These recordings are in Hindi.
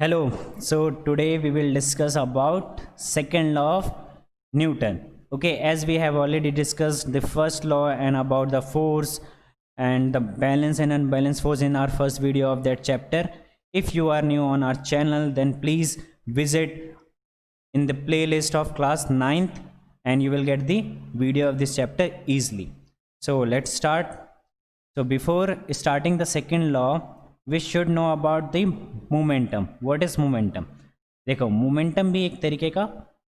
Hello, so today we will discuss about second law of Newton. Okay, as we have already discussed the first law and about the force and the balance and unbalanced force in our first video of that chapter. If you are new on our channel, then please visit in the playlist of class 9th and you will get the video of this chapter easily. So let's start. So before starting the second law, we should know about the momentum. What is momentum? देखो मोमेंटम भी एक तरीके का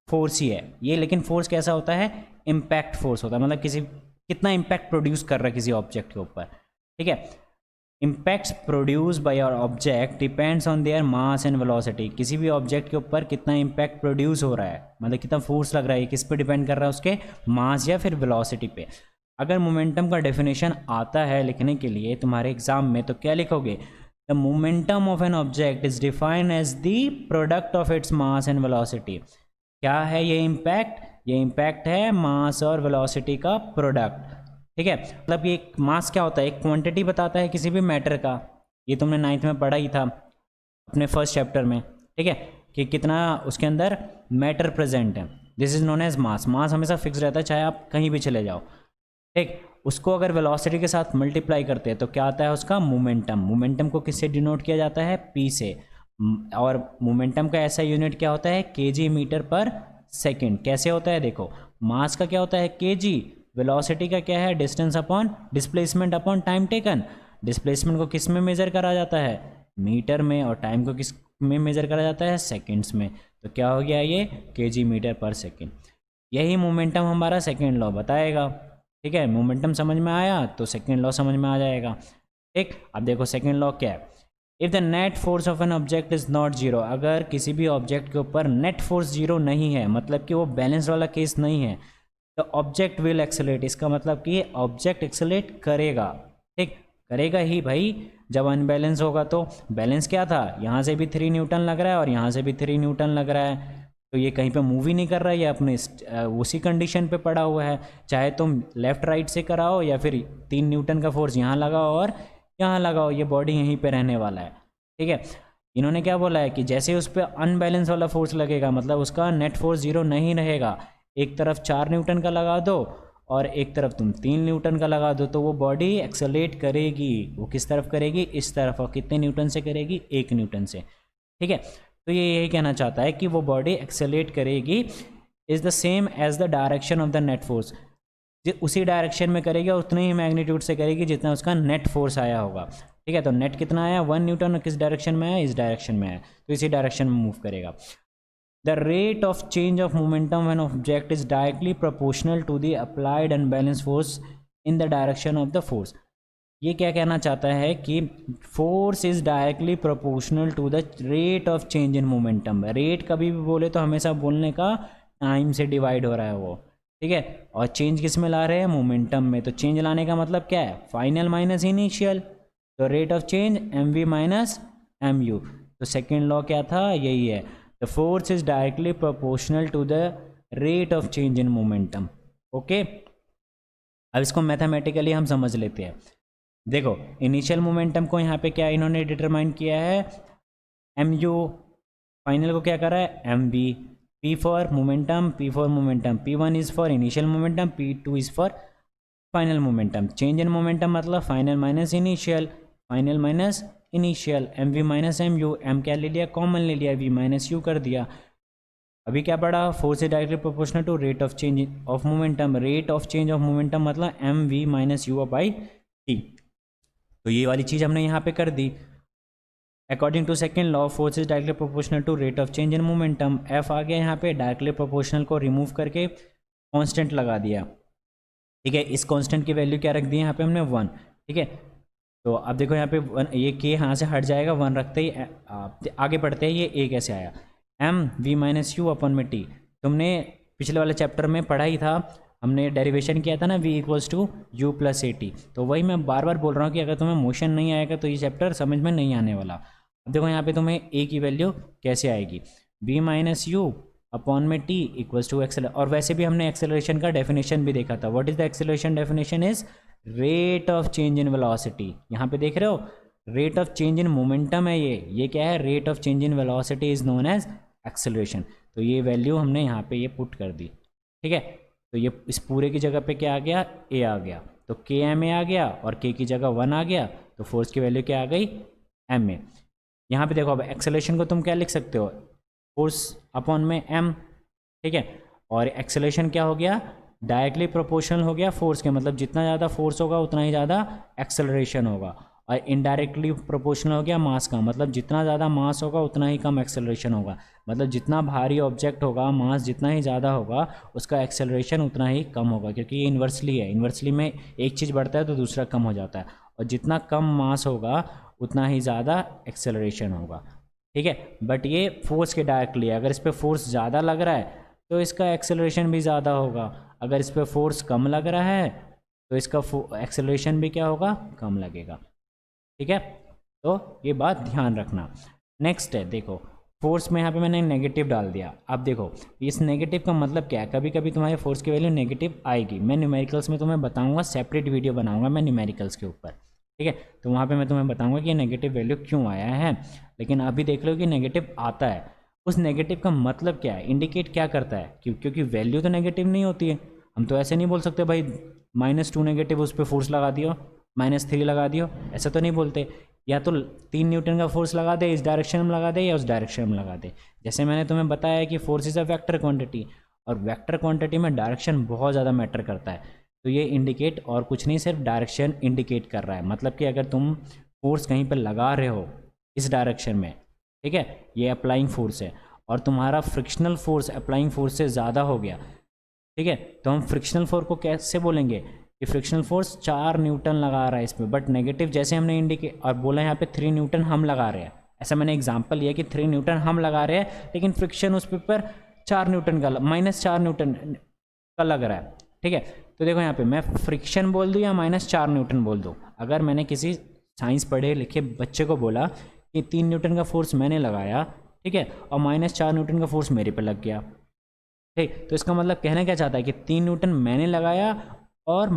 फोर्स ही है ये, लेकिन फोर्स कैसा होता है? इम्पैक्ट फोर्स होता है, मतलब किसी कितना इम्पैक्ट प्रोड्यूस कर रहा है किसी ऑब्जेक्ट के ऊपर, ठीक है। Impacts produce by our object depends on their mass and velocity. किसी भी ऑब्जेक्ट के ऊपर कितना इम्पैक्ट प्रोड्यूस हो रहा है, मतलब कितना फोर्स लग रहा है, किस पे डिपेंड कर रहा है? उसके मास या फिर वेलोसिटी पे। अगर मोमेंटम का डेफिनेशन आता है लिखने के लिए तुम्हारे एग्जाम में, तो क्या लिखोगे? The momentum of an object is defined as the product of its mass and velocity. क्या है ये इम्पैक्ट? ये इम्पैक्ट है मास और वेलोसिटी का प्रोडक्ट, ठीक है। मतलब ये मास क्या होता है? एक क्वांटिटी बताता है किसी भी मैटर का। ये तुमने 9th में पढ़ा ही था अपने फर्स्ट चैप्टर में, ठीक है, कि कितना उसके अंदर मैटर प्रेजेंट है। This is known as mass. Mass हमेशा फिक्स रहता है, चाहे आप कहीं भी चले जाओ, ठीक। उसको अगर वेलोसिटी के साथ मल्टीप्लाई करते हैं तो क्या आता है? उसका मोमेंटम। मोमेंटम को किससे डिनोट किया जाता है? पी से। और मोमेंटम का ऐसा यूनिट क्या होता है? केजी मीटर पर सेकंड। कैसे होता है? देखो, मास का क्या होता है? केजी। वेलोसिटी का क्या है? Distance upon displacement upon time taken. Displacement को किस में मेजर करा जाता है? मीटर में। और टाइम को किस में मेजर करा जाता है? सेकेंड्स में। तो क्या हो गया ये? KG metre per second. यही मोमेंटम हमारा सेकेंड लॉ बताएगा, ठीक है। मोमेंटम समझ में आया तो सेकेंड लॉ समझ में आ जाएगा, ठीक। अब देखो सेकेंड लॉ क्या है? If the net force of an object is not zero. अगर किसी भी ऑब्जेक्ट के ऊपर नेट फोर्स जीरो नहीं है, मतलब कि वो बैलेंस वाला केस नहीं है, तो ऑब्जेक्ट विल एक्सेलेरेट। इसका मतलब कि ऑब्जेक्ट एक्सेलेरेट करेगा, ठीक। करेगा ही भाई, जब अनबैलेंस होगा तो। बैलेंस क्या था? यहाँ से भी 3 न्यूटन लग रहा है और यहाँ से भी 3 न्यूटन लग रहा है, तो ये कहीं पे मूव ही नहीं कर रहा है, ये अपने उसी कंडीशन पे पड़ा हुआ है। चाहे तुम लेफ्ट राइट से कराओ या फिर 3 न्यूटन का फोर्स यहाँ लगाओ और यहाँ लगाओ, ये बॉडी यहीं पे रहने वाला है, ठीक है। इन्होंने क्या बोला है कि जैसे उस पर अनबैलेंस वाला फोर्स लगेगा, मतलब उसका नेट फोर्स जीरो नहीं रहेगा। एक तरफ 4 न्यूटन का लगा दो और एक तरफ तुम 3 न्यूटन का लगा दो, तो वो बॉडी एक्सेलेरेट करेगी। वो किस तरफ करेगी? इस तरफ। और कितने न्यूटन से करेगी? 1 न्यूटन से, ठीक है। तो ये यही कहना चाहता है कि वो बॉडी एक्सेलेरेट करेगी is the same as the direction of the net force. उसी डायरेक्शन में करेगी और उतने ही मैग्नीट्यूड से करेगी जितना उसका नेट फोर्स आया होगा, ठीक है। तो नेट कितना आया? 1 न्यूटन। किस डायरेक्शन में आया? इस डायरेक्शन में आया, तो इसी डायरेक्शन में मूव करेगा। The rate of change of momentum when object is directly proportional to the applied unbalance force in the direction of the force. ये क्या कहना चाहता है कि force is directly proportional to the rate of change in momentum. Rate कभी भी बोले तो हमेशा बोलने का टाइम से डिवाइड हो रहा है वो, ठीक है। और चेंज किस में ला रहे हैं? मोमेंटम में। तो चेंज लाने का मतलब क्या है? Final minus initial. तो rate of change m v minus m u. तो सेकेंड लॉ क्या था? यही है, the force is directly proportional to the rate of change in momentum, okay. अब इसको मैथमेटिकली हम समझ लेते हैं। देखो, इनिशियल मोमेंटम को यहाँ पे क्या इन्होंने डिटरमाइन किया है? M you. फाइनल को क्या करा है? M v. P for momentum, p for momentum, P1 is for initial momentum, P2 is for final momentum. Change in momentum मतलब final minus initial, final minus initial. M v minus m u. M क्या ले लिया? कॉमन ले लिया, वी माइनस यू कर दिया। अभी क्या पढ़ा? Force is directly proportional to rate of change of momentum. Rate of change of momentum मतलब m v minus u by t. तो ये वाली चीज़ हमने यहाँ पे कर दी। According to second law, force is directly proportional to rate of change in momentum. F आ गया यहाँ पे, डायरेक्टली प्रोपोर्शनल को रिमूव करके कांस्टेंट लगा दिया, ठीक है। इस कांस्टेंट की वैल्यू क्या रख दी यहाँ पे हमने? 1, ठीक है। तो अब देखो यहाँ पे 1, ये के यहाँ से हट जाएगा, 1 रखते ही आगे बढ़ते हैं। ये ए कैसे आया? एम वी माइनस यू अपन में टी। तुमने पिछले वाले चैप्टर में पढ़ा ही था, हमने डेरिवेशन किया था ना, v equals to u plus a t. तो वही मैं बार बार बोल रहा हूँ कि अगर तुम्हें मोशन नहीं आएगा तो ये चैप्टर समझ में नहीं आने वाला। अब देखो यहाँ पे तुम्हें a की वैल्यू कैसे आएगी? v माइनस यू अपॉन में t इक्वल्स टू एक्सेलर। और वैसे भी हमने एक्सेलरेशन का डेफिनेशन भी देखा था। What is the acceleration definition? Is rate of change in velocity. यहाँ पे देख रहे हो, rate of change in momentum है ये क्या है, rate of change in velocity is known as acceleration. तो ये वैल्यू हमने यहाँ पे ये पुट कर दी, ठीक है। तो ये इस पूरे की जगह पे क्या आ गया, ए आ गया, तो के एम ए आ गया और के की जगह 1 आ गया, तो फोर्स की वैल्यू क्या आ गई, एम ए। यहाँ पे देखो अब एक्सेलरेशन को तुम क्या लिख सकते हो, फोर्स अपॉन में एम, ठीक है। और एक्सेलरेशन क्या हो गया, डायरेक्टली प्रोपोर्शनल हो गया फोर्स के, मतलब जितना ज़्यादा फोर्स होगा उतना ही ज़्यादा एक्सेलरेशन होगा। और इनडायरेक्टली प्रोपोर्शनल हो गया मास का, मतलब जितना ज़्यादा मास होगा उतना ही कम एक्सेलरेशन होगा। मतलब जितना भारी ऑब्जेक्ट होगा, मास जितना ही ज़्यादा होगा उसका एक्सेलरेशन उतना ही कम होगा, क्योंकि ये इन्वर्सली है। इन्वर्सली में एक चीज़ बढ़ता है तो दूसरा कम हो जाता है, और जितना कम मास होगा उतना ही ज़्यादा एक्सेलरेशन होगा, ठीक है। बट ये फोर्स के डायरेक्टली है, अगर इस पर फोर्स ज़्यादा लग रहा है तो इसका एक्सेलरेशन भी ज़्यादा होगा, अगर इस पर फोर्स कम लग रहा है तो इसका एक्सेलरेशन भी क्या होगा, कम लगेगा, ठीक है। तो ये बात ध्यान रखना। नेक्स्ट है, देखो फोर्स में यहाँ पे मैंने नेगेटिव डाल दिया। अब देखो इस नेगेटिव का मतलब क्या है, कभी कभी तुम्हारे फोर्स की वैल्यू नेगेटिव आएगी। मैं न्यूमेरिकल्स में तुम्हें बताऊंगा, सेपरेट वीडियो बनाऊंगा मैं न्यूमेरिकल्स के ऊपर, ठीक है। तो वहाँ पे मैं तुम्हें बताऊंगा कि नेगेटिव वैल्यू क्यों आया है, लेकिन अभी देख लो कि नेगेटिव आता है। उस नेगेटिव का मतलब क्या है, इंडिकेट क्या करता है, क्योंकि वैल्यू तो नेगेटिव नहीं होती है। हम तो ऐसे नहीं बोल सकते भाई -2 नेगेटिव उस पर फोर्स लगा दियो, -3 लगा दियो, ऐसा तो नहीं बोलते। या तो 3 न्यूटन का फोर्स लगा दे, इस डायरेक्शन में लगा दे या उस डायरेक्शन में लगा दे। जैसे मैंने तुम्हें बताया कि force is a vector quantity, और वेक्टर क्वांटिटी में डायरेक्शन बहुत ज़्यादा मैटर करता है। तो ये इंडिकेट और कुछ नहीं, सिर्फ डायरेक्शन इंडिकेट कर रहा है। मतलब कि अगर तुम फोर्स कहीं पर लगा रहे हो इस डायरेक्शन में, ठीक है, ये अप्लाइंग फोर्स है, और तुम्हारा फ्रिक्शनल फोर्स अप्लाइंग फोर्स से ज़्यादा हो गया, ठीक है, तो हम फ्रिक्शनल फोर्स को कैसे बोलेंगे कि फ्रिक्शनल फोर्स 4 न्यूटन लगा रहा है इस पर, बट नेगेटिव जैसे हमने इंडिकेट और बोला यहाँ पे 3 न्यूटन हम लगा रहे हैं। ऐसा मैंने एग्जांपल लिया कि 3 न्यूटन हम लगा रहे हैं, लेकिन फ्रिक्शन उस पर 4 न्यूटन का -4 न्यूटन का लग रहा है, ठीक है। तो देखो यहाँ पे मैं फ्रिक्शन बोल दूँ या -4 न्यूटन बोल दूँ, अगर मैंने किसी साइंस पढ़े लिखे बच्चे को बोला कि 3 न्यूटन का फोर्स मैंने लगाया, ठीक है, और -4 न्यूटन का फोर्स मेरे पे लग गया, ठीक, तो इसका मतलब कहना क्या चाहता है कि 3 न्यूटन मैंने लगाया और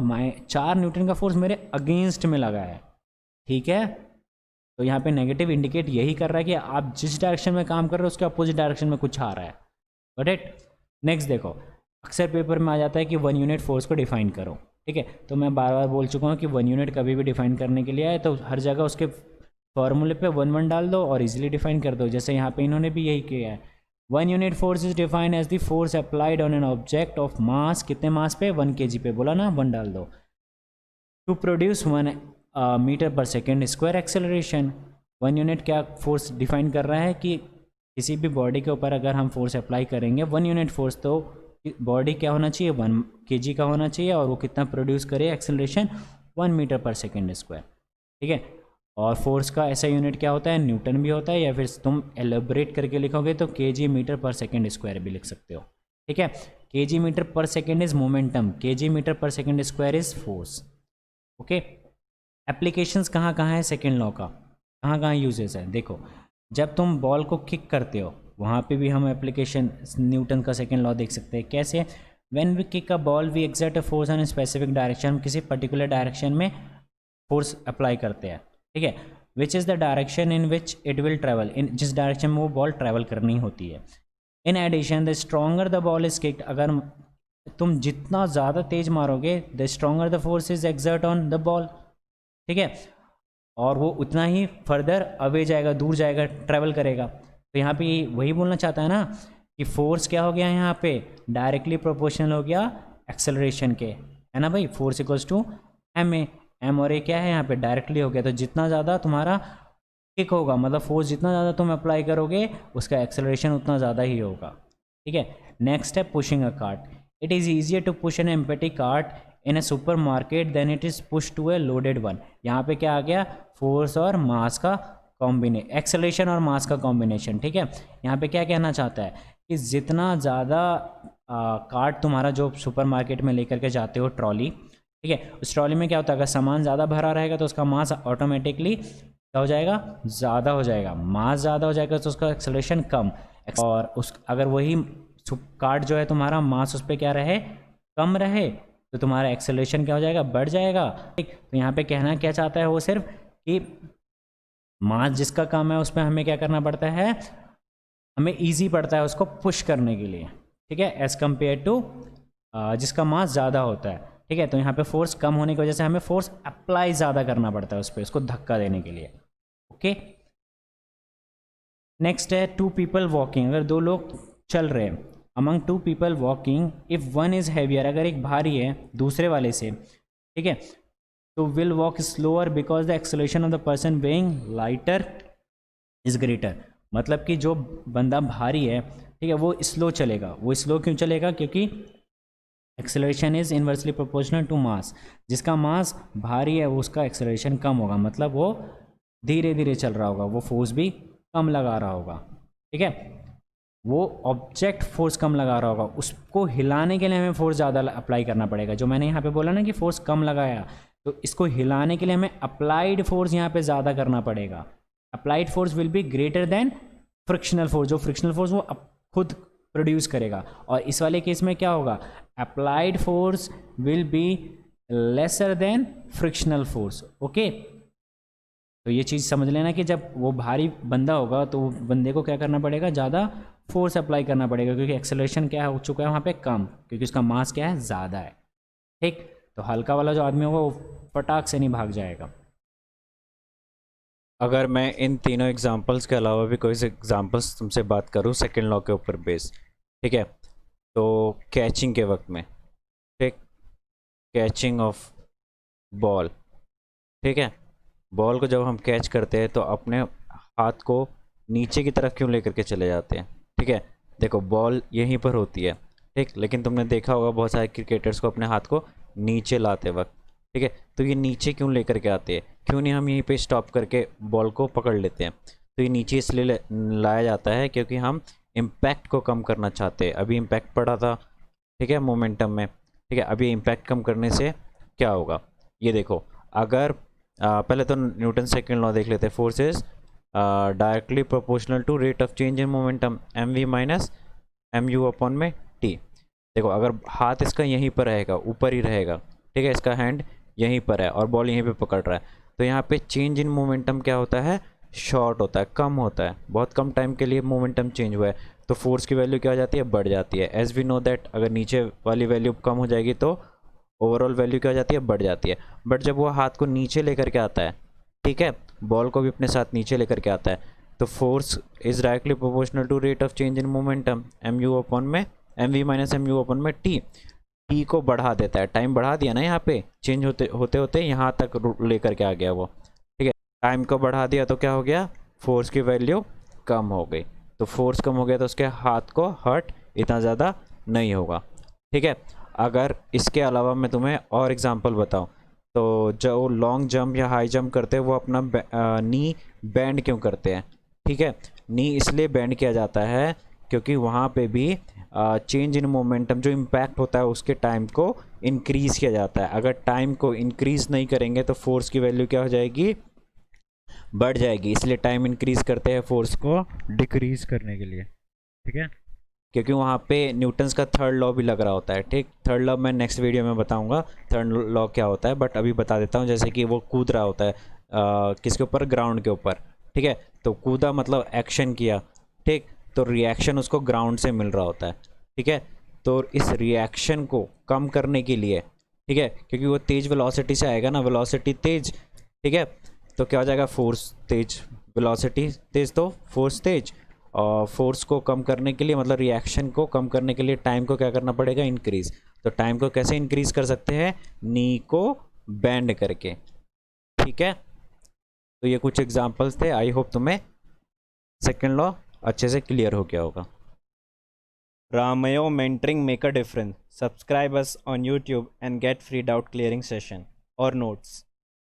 4 न्यूटन का फोर्स मेरे अगेंस्ट में लगा है, ठीक है। तो यहाँ पे नेगेटिव इंडिकेट यही कर रहा है कि आप जिस डायरेक्शन में काम कर रहे हो उसके अपोजिट डायरेक्शन में कुछ आ रहा है, गॉट इट। नेक्स्ट देखो, अक्सर पेपर में आ जाता है कि 1 यूनिट फोर्स को डिफाइन करो, ठीक है। तो मैं बार बार बोल चुका हूँ कि 1 यूनिट कभी भी डिफाइन करने के लिए आए तो हर जगह उसके फॉर्मूले पे 1 डाल दो और इजीली डिफाइन कर दो। जैसे यहाँ पे इन्होंने भी यही किया है, 1 unit force is defined as the force applied on an object of mass, कितने मास पे, 1 kg पे, बोला ना, 1 डाल दो, to produce 1 metre per second square acceleration. 1 unit क्या फोर्स डिफाइन कर रहा है कि किसी भी बॉडी के ऊपर अगर हम फोर्स अप्लाई करेंगे 1 यूनिट फोर्स, तो बॉडी क्या होना चाहिए, 1 kg का होना चाहिए, और वो कितना प्रोड्यूस करे acceleration, 1 metre per second square, ठीक है। और फोर्स का ऐसा यूनिट क्या होता है, न्यूटन भी होता है, या फिर तुम एलेबरेट करके लिखोगे तो kg metre per second square भी लिख सकते हो, ठीक है। kg metre per second is momentum, kg metre per second square is force, okay. Applications कहाँ कहाँ है सेकेंड लॉ का, कहाँ कहाँ यूजेस है, देखो जब तुम बॉल को किक करते हो वहाँ पे भी हम एप्लीकेशन न्यूटन का सेकेंड लॉ देख सकते हैं। कैसे, when we kick a ball we exert a force on specific direction, हम किसी पर्टिकुलर डायरेक्शन में फोर्स अप्लाई करते हैं, ठीक है, which is the direction in which it will travel, in जिस डायरेक्शन में वो बॉल ट्रैवल करनी होती है। In addition the stronger the ball is kicked, अगर तुम जितना ज़्यादा तेज मारोगे the stronger the force is exert on the ball, ठीक है, और वो उतना ही फर्दर अवे जाएगा, दूर जाएगा, ट्रैवल करेगा। तो यहाँ पे वही बोलना चाहता है ना कि फोर्स क्या हो गया यहाँ पे, डायरेक्टली प्रोपोर्शनल हो गया एक्सेलरेशन के, है ना भाई, force equals to m a, m और ए क्या है यहाँ पे डायरेक्टली हो गया। तो जितना ज़्यादा तुम्हारा किक होगा, मतलब फोर्स जितना ज़्यादा तुम अप्लाई करोगे उसका एक्सेलरेशन उतना ज़्यादा ही होगा, ठीक है। नेक्स्ट है pushing a cart, it is easier to push an empty cart in a super market than it is push to a loaded one. यहाँ पे क्या आ गया, फोर्स और मास का कॉम्बिनेशन, एक्सेलरेशन और मास का कॉम्बिनेशन, ठीक है। यहाँ पे क्या कहना चाहता है कि जितना ज़्यादा कार्ट तुम्हारा जो सुपर मार्केट में लेकर के जाते हो ट्रॉली, ठीक है, उस ट्रॉली में क्या होता है, अगर सामान ज़्यादा भरा रहेगा तो उसका मास ऑटोमेटिकली क्या हो जाएगा, ज़्यादा हो जाएगा, मास ज़्यादा हो जाएगा तो उसका एक्सेलरेशन कम, और उस अगर वही कार्ट जो है तुम्हारा मास उस पर क्या रहे, कम रहे, तो तुम्हारा एक्सेलरेशन क्या हो जाएगा, बढ़ जाएगा, ठीक। तो यहाँ पे कहना क्या चाहता है वो सिर्फ कि मास जिसका कम है उस पर हमें क्या करना पड़ता है, हमें ईजी पड़ता है उसको पुश करने के लिए, ठीक है, एज़ कम्पेयर टू जिसका मास ज़्यादा होता है, ठीक है। तो यहाँ पे फोर्स कम होने की वजह से हमें फोर्स अप्लाई ज़्यादा करना पड़ता है उस पर, उसको धक्का देने के लिए, ओके। नेक्स्ट है टू पीपल वॉकिंग, अगर दो लोग चल रहे हैं, among two people walking if one is heavier, अगर एक भारी है दूसरे वाले से, ठीक है, तो will walk slower because the acceleration of the person weighing lighter is greater, मतलब कि जो बंदा भारी है, ठीक है, वो स्लो चलेगा। वो स्लो क्यों चलेगा, क्योंकि acceleration is inversely proportional to mass, जिसका मास भारी है वो उसका एक्सेलरेशन कम होगा, मतलब वो धीरे धीरे चल रहा होगा, वो फोर्स भी कम लगा रहा होगा, ठीक है। वो ऑब्जेक्ट फोर्स कम लगा रहा होगा, उसको हिलाने के लिए हमें फोर्स ज़्यादा अप्लाई करना पड़ेगा। जो मैंने यहाँ पे बोला ना कि फोर्स कम लगाया, तो इसको हिलाने के लिए हमें अप्लाइड फोर्स यहाँ पे ज़्यादा करना पड़ेगा। Applied force will be greater than frictional force, जो फ्रिक्शनल फोर्स वो खुद प्रोड्यूस करेगा। और इस वाले केस में क्या होगा, applied force will be lesser than frictional force, okay. तो ये चीज़ समझ लेना कि जब वो भारी बंदा होगा तो वो बंदे को क्या करना पड़ेगा, ज़्यादा फोर्स अप्लाई करना पड़ेगा, क्योंकि एक्सेलरेशन क्या हो चुका है वहाँ पे कम, क्योंकि उसका मास क्या है, ज़्यादा है, ठीक। तो हल्का वाला जो आदमी होगा वो फटाक से नहीं भाग जाएगा। अगर मैं इन तीनों एग्जांपल्स के अलावा भी कोई से एग्जांपल्स तुमसे बात करूं सेकंड लॉ के ऊपर बेस, ठीक है, तो कैचिंग के वक्त में, ठीक, कैचिंग ऑफ बॉल, ठीक है, बॉल को जब हम कैच करते हैं तो अपने हाथ को नीचे की तरफ क्यों लेकर के चले जाते हैं, ठीक है। देखो बॉल यहीं पर होती है, ठीक, लेकिन तुमने देखा होगा बहुत सारे क्रिकेटर्स को अपने हाथ को नीचे लाते वक्त, ठीक है, तो ये नीचे क्यों लेकर के आते हैं, क्यों नहीं हम यहीं पे स्टॉप करके बॉल को पकड़ लेते हैं। तो ये नीचे इसलिए लाया जाता है क्योंकि हम इम्पैक्ट को कम करना चाहते हैं। अभी इम्पैक्ट पड़ा था, ठीक है, मोमेंटम में, ठीक है, अभी इम्पैक्ट कम करने से क्या होगा, ये देखो। अगर पहले तो न्यूटन सेकंड लॉ देख लेते हैं, force is directly proportional to rate of change in momentum m v minus m u upon में टी। देखो अगर हाथ इसका यहीं पर रहेगा, ऊपर ही रहेगा, ठीक है, इसका हैंड यहीं पर है और बॉल यहीं पे पकड़ रहा है, तो यहाँ पे चेंज इन मोमेंटम क्या होता है, शॉर्ट होता है, कम होता है, बहुत कम टाइम के लिए मोमेंटम चेंज हुआ है, तो फोर्स की वैल्यू क्या हो जाती है, बढ़ जाती है। एज वी नो दैट अगर नीचे वाली वैल्यू कम हो जाएगी तो ओवरऑल वैल्यू क्या हो जाती है, बढ़ जाती है। बट जब वो हाथ को नीचे लेकर के आता है, ठीक है, बॉल को भी अपने साथ नीचे लेकर के आता है, तो force is directly proportional to rate of change in momentum m u upon में m v minus m u upon में टी। टी को बढ़ा देता है, टाइम बढ़ा दिया ना, यहाँ पे चेंज होते होते होते यहाँ तक लेकर के आ गया वो, ठीक है, टाइम को बढ़ा दिया तो क्या हो गया, फोर्स की वैल्यू कम हो गई। तो फोर्स कम हो गया तो उसके हाथ को हर्ट इतना ज़्यादा नहीं होगा, ठीक है। अगर इसके अलावा मैं तुम्हें और एग्जांपल बताऊं, तो जो लॉन्ग जंप या हाई जंप करते हैं वो अपना नी बैंड क्यों करते हैं, ठीक है, नी इसलिए बैंड किया जाता है क्योंकि वहाँ पे भी चेंज इन मोमेंटम जो इम्पैक्ट होता है उसके टाइम को इंक्रीज़ किया जाता है। अगर टाइम को इंक्रीज़ नहीं करेंगे तो फोर्स की वैल्यू क्या हो जाएगी, बढ़ जाएगी, इसलिए टाइम इंक्रीज़ करते हैं फोर्स को डिक्रीज़ करने के लिए, ठीक है, क्योंकि वहाँ पे न्यूटन्स का थर्ड लॉ भी लग रहा होता है, ठीक। थर्ड लॉ मैं नेक्स्ट वीडियो में बताऊंगा थर्ड लॉ क्या होता है, बट अभी बता देता हूँ। जैसे कि वो कूद रहा होता है किसके ऊपर, ग्राउंड के ऊपर, ठीक है, तो कूदा मतलब एक्शन किया, ठीक, तो रिएक्शन उसको ग्राउंड से मिल रहा होता है, ठीक है। तो इस रिएक्शन को कम करने के लिए, ठीक है, क्योंकि वो तेज वेलोसिटी से आएगा ना, वेलोसिटी तेज, ठीक है, तो क्या हो जाएगा, फोर्स तेज, वेलोसिटी तेज तो फोर्स तेज, और फोर्स को कम करने के लिए मतलब रिएक्शन को कम करने के लिए टाइम को क्या करना पड़ेगा, इंक्रीज। तो टाइम को कैसे इंक्रीज कर सकते हैं, नी को बैंड करके, ठीक है। तो ये कुछ एग्जांपल्स थे, आई होप तुम्हें सेकंड लॉ अच्छे से क्लियर हो गया होगा। Ramayo Mentoring Make a Difference. Subscribe us on YouTube and get free doubt clearing session or notes.